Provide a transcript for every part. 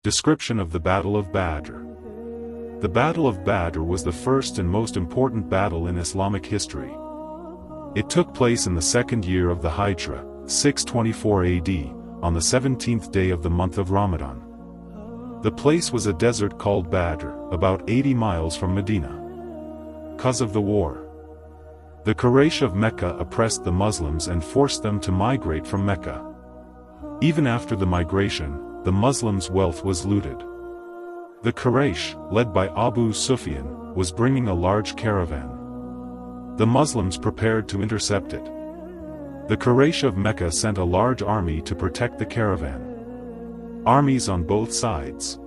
Description of the Battle of Badr. The Battle of Badr was the first and most important battle in Islamic history. It took place in the second year of the Hijra, 624 AD, on the 17th day of the month of Ramadan. The place was a desert called Badr, about 80 miles from Medina. Cause of the war. The Quraysh of Mecca oppressed the Muslims and forced them to migrate from Mecca. Even after the migration, the Muslims' wealth was looted. The Quraysh, led by Abu Sufyan, was bringing a large caravan. The Muslims prepared to intercept it. The Quraysh of Mecca sent a large army to protect the caravan. Armies on both sides.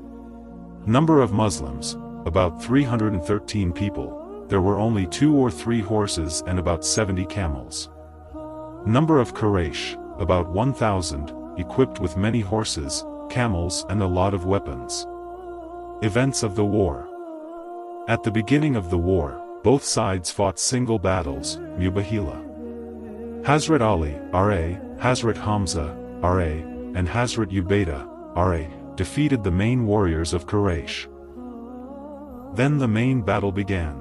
Number of Muslims, about 313 people. There were only 2 or 3 horses and about 70 camels. Number of Quraysh, about 1,000, equipped with many horses, camels and a lot of weapons. Events of the war. At the beginning of the war, both sides fought single battles, Mubayhila. Hazrat Ali, R.A., Hazrat Hamza, R.A., and Hazrat Ubaidah, R.A., defeated the main warriors of Quraysh. Then the main battle began.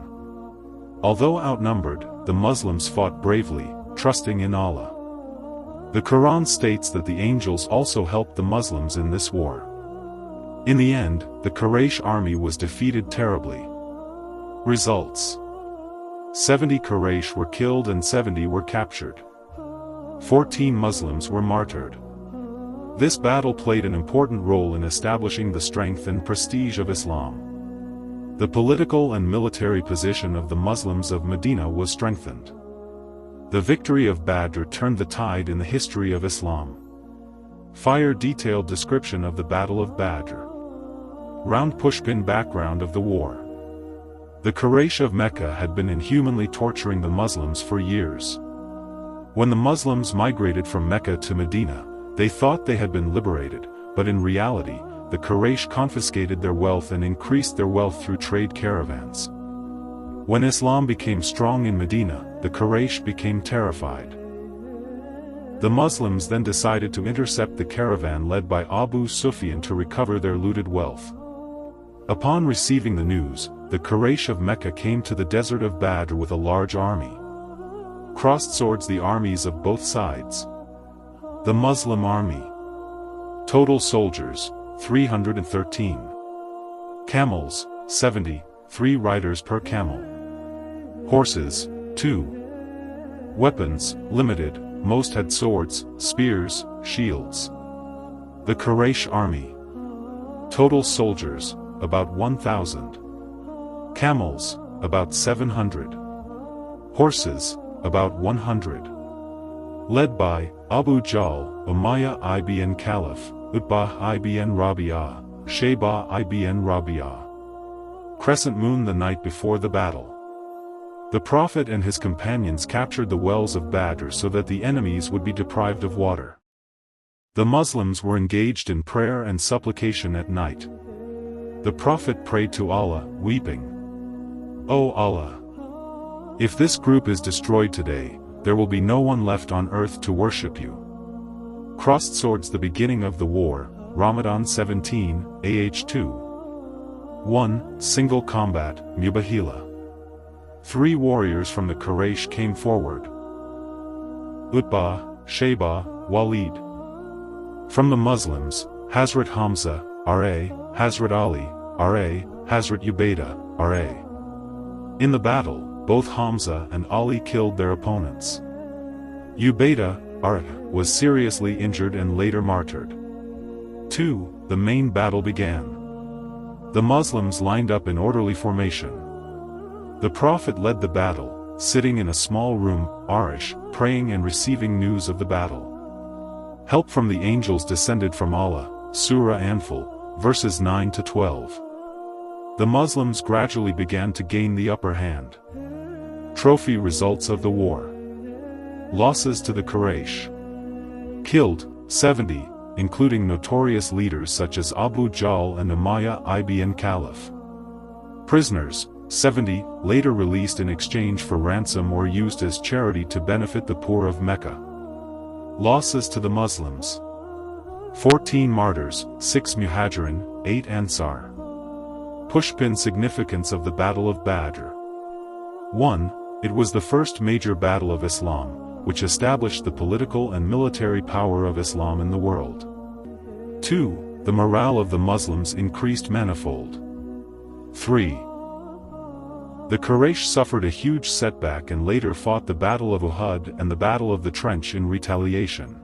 Although outnumbered, the Muslims fought bravely, trusting in Allah. The Quran states that the angels also helped the Muslims in this war. In the end, the Quraysh army was defeated terribly. Results. 70 Quraysh were killed and 70 were captured. 14 Muslims were martyred. This battle played an important role in establishing the strength and prestige of Islam. The political and military position of the Muslims of Medina was strengthened. The victory of Badr turned the tide in the history of Islam. Fire detailed description of the Battle of Badr. Round pushpin background of the war. The Quraysh of Mecca had been inhumanly torturing the Muslims for years. When the Muslims migrated from Mecca to Medina, they thought they had been liberated, but in reality, the Quraysh confiscated their wealth and increased their wealth through trade caravans. When Islam became strong in Medina, the Quraysh became terrified. The Muslims then decided to intercept the caravan led by Abu Sufyan to recover their looted wealth. Upon receiving the news, the Quraysh of Mecca came to the desert of Badr with a large army. Crossed swords the armies of both sides. The Muslim army. Total soldiers, 313. Camels, 70, 3 riders per camel. Horses, 2. Weapons, limited, most had swords, spears, shields. The Quraysh army. Total soldiers, about 1,000. Camels, about 700. Horses, about 100. Led by Abu Jahl, Umayyah ibn Khalaf, Utbah ibn Rabi'ah, Shaybah ibn Rabi'ah. Crescent moon the night before the battle. The Prophet and his companions captured the wells of Badr so that the enemies would be deprived of water. The Muslims were engaged in prayer and supplication at night. The Prophet prayed to Allah, weeping, "O Allah! If this group is destroyed today, there will be no one left on earth to worship you." Crossed swords the beginning of the war, Ramadan 17, AH 2. 1. Single combat, Mubayhila. 3 warriors from the Quraysh came forward. Utbah, Shaybah, Walid. From the Muslims, Hazrat Hamza, R.A., Hazrat Ali, R.A., Hazrat Ubaidah, R.A. In the battle, both Hamza and Ali killed their opponents. Ubaidah, R.A., was seriously injured and later martyred. 2. The main battle began. The Muslims lined up in orderly formation. The Prophet led the battle, sitting in a small room, Arish, praying and receiving news of the battle. Help from the angels descended from Allah, Surah Anfal, verses 9 to 12. The Muslims gradually began to gain the upper hand. Trophy results of the war. Losses to the Quraysh. Killed, 70, including notorious leaders such as Abu Jahl and Umayyah ibn Khalaf. Prisoners, 70, later released in exchange for ransom or used as charity to benefit the poor of Mecca. Losses to the Muslims. 14 martyrs, 6 muhajirin, 8 ansar. Pushpin significance of the Battle of Badr. 1. It was the first major battle of Islam, which established the political and military power of Islam in the world. 2. The morale of the Muslims increased manifold. 3. The Quraysh suffered a huge setback and later fought the Battle of Uhud and the Battle of the Trench in retaliation.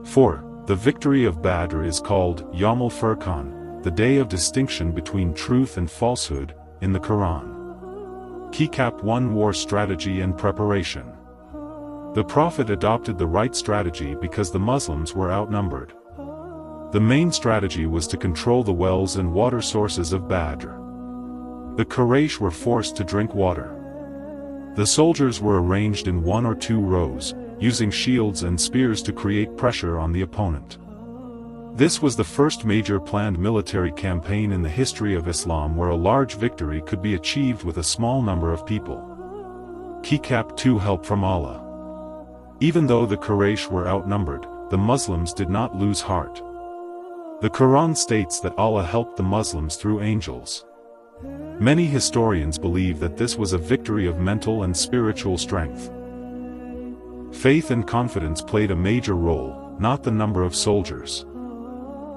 4. The victory of Badr is called Yawm al-Furqan, the day of distinction between truth and falsehood, in the Quran. Keycap 1 War strategy and preparation. The Prophet adopted the right strategy because the Muslims were outnumbered. The main strategy was to control the wells and water sources of Badr. The Quraysh were forced to drink water. The soldiers were arranged in 1 or 2 rows, using shields and spears to create pressure on the opponent. This was the first major planned military campaign in the history of Islam where a large victory could be achieved with a small number of people. Keycap 2 Help from Allah. Even though the Quraysh were outnumbered, the Muslims did not lose heart. The Quran states that Allah helped the Muslims through angels. Many historians believe that this was a victory of mental and spiritual strength. Faith and confidence played a major role, not the number of soldiers.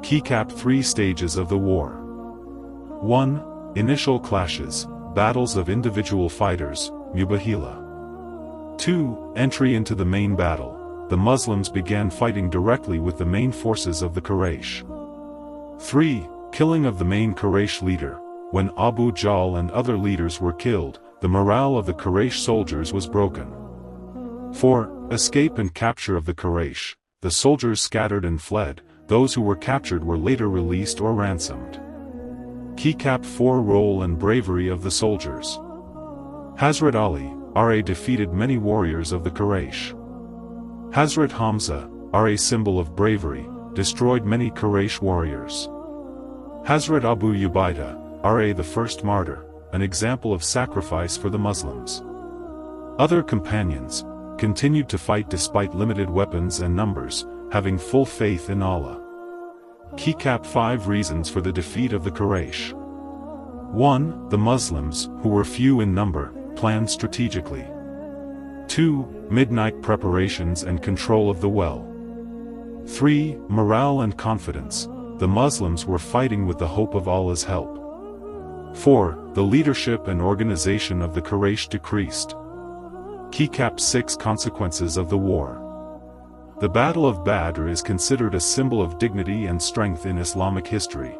Keycap 3 Stages of the war. 1. Initial clashes, battles of individual fighters, Mubahila. 2. Entry into the main battle. The Muslims began fighting directly with the main forces of the Quraysh. 3. Killing of the main Quraysh leader. When Abu Jahl and other leaders were killed, the morale of the Quraysh soldiers was broken. 4. Escape and capture of the Quraysh. The soldiers scattered and fled. Those who were captured were later released or ransomed. Keycap 4 Role and bravery of the soldiers. Hazrat Ali, R.A. defeated many warriors of the Quraysh. Hazrat Hamza, R.A. symbol of bravery, destroyed many Quraysh warriors. Hazrat Abu Ubaidah, R.A. the first martyr, an example of sacrifice for the Muslims. Other companions continued to fight despite limited weapons and numbers, having full faith in Allah. Keycap 5 Reasons for the defeat of the Quraysh. 1. The Muslims, who were few in number, planned strategically. 2. Midnight preparations and control of the well. 3. Morale and confidence. The Muslims were fighting with the hope of Allah's help. 4. The leadership and organization of the Quraysh decreased. Keycap 6 Consequences of the war. The Battle of Badr is considered a symbol of dignity and strength in Islamic history.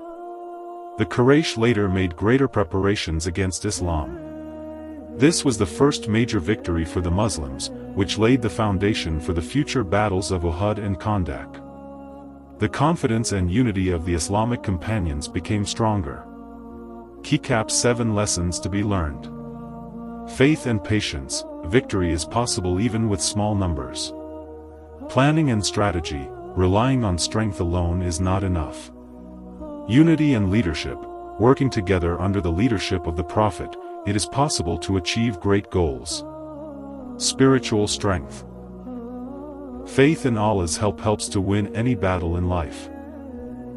The Quraysh later made greater preparations against Islam. This was the first major victory for the Muslims, which laid the foundation for the future battles of Uhud and Khandak. The confidence and unity of the Islamic companions became stronger. Keycap 7 Lessons to be learned. Faith and patience. Victory is possible even with small numbers. Planning and strategy, relying on strength alone is not enough. Unity and leadership, working together under the leadership of the Prophet, it is possible to achieve great goals. Spiritual strength. Faith in Allah's help helps to win any battle in life.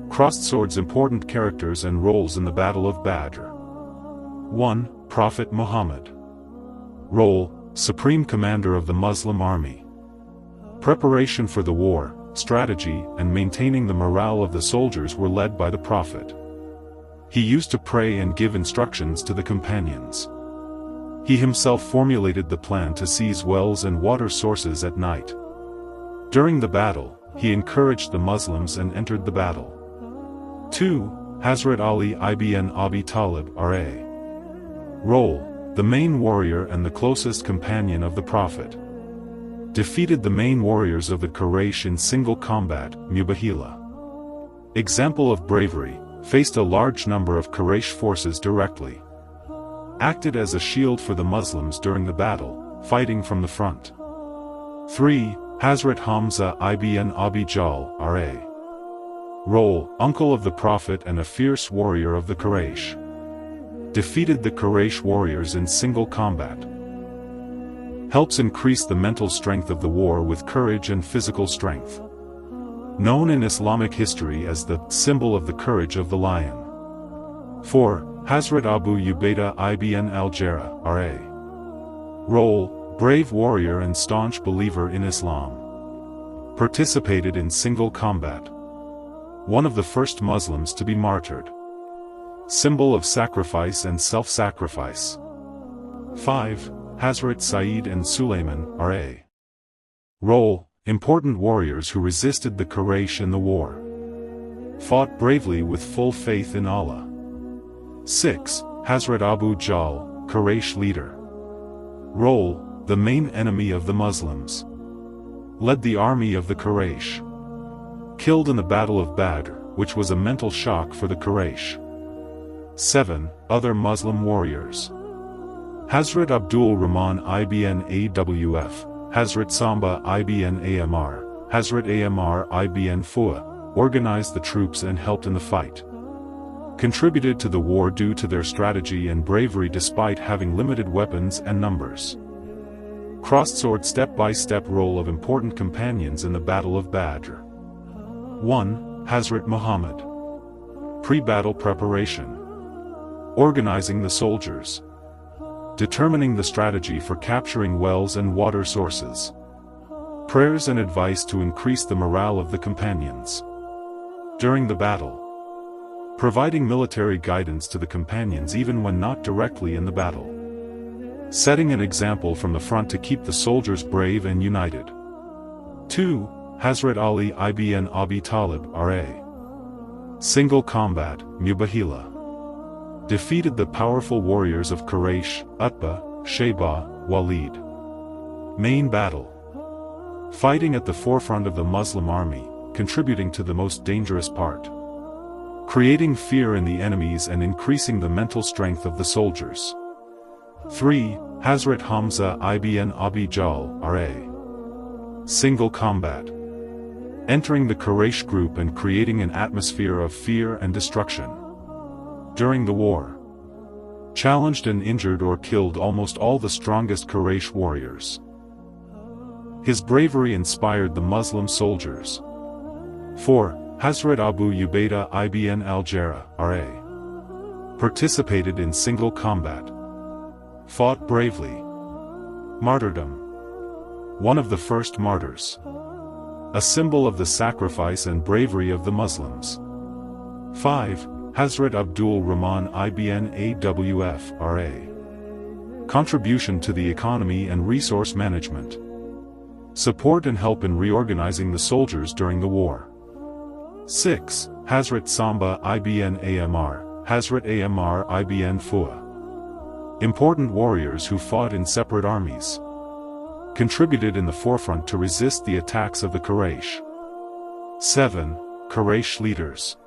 Crossed swords. Important characters and roles in the Battle of Badr. 1. Prophet Muhammad. Role: Supreme Commander of the Muslim Army. Preparation for the war, strategy, and maintaining the morale of the soldiers were led by the Prophet. He used to pray and give instructions to the companions. He himself formulated the plan to seize wells and water sources at night. During the battle, he encouraged the Muslims and entered the battle. 2. Hazrat Ali ibn Abi Talib R.A. Role: the main warrior and the closest companion of the Prophet. Defeated the main warriors of the Quraysh in single combat, Mubahila. Example of bravery, faced a large number of Quraysh forces directly. Acted as a shield for the Muslims during the battle, fighting from the front. 3. Hazrat Hamza ibn Abi Jahl R.A. Role: uncle of the Prophet and a fierce warrior of the Quraysh. Defeated the Quraysh warriors in single combat. Helps increase the mental strength of the war with courage and physical strength. known in Islamic history as the symbol of the courage of the lion. 4. Hazrat Abu Ubaidah ibn al-Jarrah, R.A. Role: brave warrior and staunch believer in Islam. Participated in single combat. One of the first Muslims to be martyred. Symbol of sacrifice and self-sacrifice. 5. Hazrat Sa'id and Sulayman, R.A. Role: important warriors who resisted the Quraysh in the war. Fought bravely with full faith in Allah. 6. Hazrat Abu Jahl, Quraysh leader. Role: the main enemy of the Muslims. Led the army of the Quraysh. Killed in the Battle of Badr, which was a mental shock for the Quraysh. 7. Other Muslim warriors. Hazrat Abdul Rahman ibn Awf, Hazrat Samba ibn Amr, Hazrat Amr ibn Fu'a, organized the troops and helped in the fight. Contributed to the war due to their strategy and bravery despite having limited weapons and numbers. Crossed-sword step-by-step role of important companions in the Battle of Badr. 1. Hazrat Muhammad. Pre-battle preparation. Organizing the soldiers. Determining the strategy for capturing wells and water sources. Prayers and advice to increase the morale of the companions. During the battle. Providing military guidance to the companions even when not directly in the battle. Setting an example from the front to keep the soldiers brave and united. 2. Hazrat Ali ibn Abi Talib, R.A. Single combat, Mubahila. Defeated the powerful warriors of Quraysh, Utbah, Shayba, Walid. Main battle. Fighting at the forefront of the Muslim army, contributing to the most dangerous part. Creating fear in the enemies and increasing the mental strength of the soldiers. 3. Hazrat Hamza ibn Abi Jahl, R.A. Single combat. Entering the Quraysh group and creating an atmosphere of fear and destruction. During the war. Challenged and injured or killed almost all the strongest Quraysh warriors. His bravery inspired the Muslim soldiers. 4. Hazrat Abu Ubaidah ibn al-Jarrah, R.A. Participated in single combat. Fought bravely. Martyrdom. One of the first martyrs. A symbol of the sacrifice and bravery of the Muslims. 5. Hazrat Abdul Rahman ibn Awf, R.A. Contribution to the economy and resource management. Support and help in reorganizing the soldiers during the war. 6. Hazrat Samba ibn Amr, Hazrat Amr ibn Fu'a. Important warriors who fought in separate armies. Contributed in the forefront to resist the attacks of the Quraysh. 7. Quraysh leaders.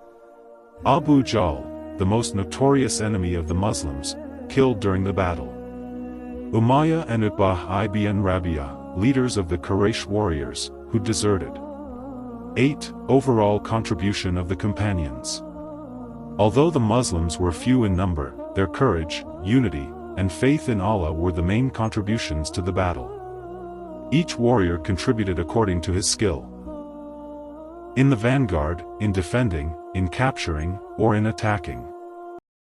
Abu Jahl, the most notorious enemy of the Muslims, killed during the battle. Umayyah and Utbah ibn Rabi'ah, leaders of the Quraysh warriors, who deserted. 8. Overall contribution of the companions. Although the Muslims were few in number, their courage, unity, and faith in Allah were the main contributions to the battle. Each warrior contributed according to his skill. In the vanguard, in defending, in capturing, or in attacking.